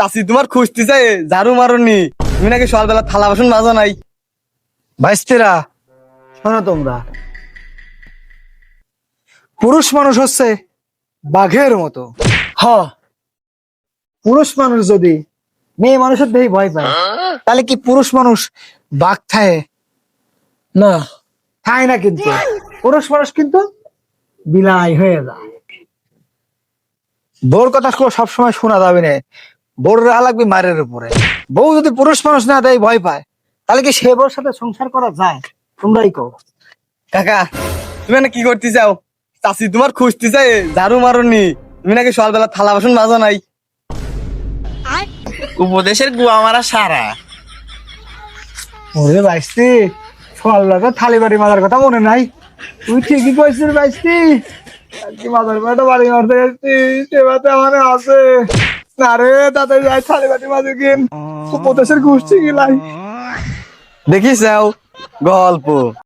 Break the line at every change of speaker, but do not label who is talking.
চাচি তোমার খুঁজতে চাই ঝাড়ু মারনি, তুমি নাকি সকালবেলা থালা বাসন মাজা নাই।
ভাইস্তিরা শোনো, তোমরা পুরুষ মানুষ হচ্ছে বাঘের মতো। হ, পুরুষ মানুষ যদি মেয়ে মানুষের দেহে ভয় পায়, তাহলে কি পুরুষ মানুষ বাঘ খায়? না, খায় না। কিন্তু পুরুষ মানুষ কিন্তু বিলাই হয়ে যায়। বউর কথা সবসময় শোনা যাবে না, বউর রাহা লাগবে মারের উপরে। বউ যদি পুরুষ মানুষ না দেয় ভয় পায়, তাহলে কি সে বউর সাথে সংসার করা যায়? তোমরাই কও।
কাকা তুমি না কি করতে চাও? চাচি তোমার খুঁজতে চাই ঝাড়ু মারনি, তুমি নাকি সকালবেলা থালা বাসন মাজা নাই।
উপদেশের গুয়া মারা সারা।
ওরে বাইস্তি, সকালবেলা থালি বাড়ি মাজার কথা মনে নাই? তুই ঠিকই কইছিস বাইস্তি, আজকে মাজার বাড়িটা বাড়ি মারতে যাচ্ছি, সেবাতে আমার আছে না রে। তাতে যাই থালি বাড়ি মাঝে কিন উপদেশের গোষ্ঠী গিলাই।
দেখিস গল্প।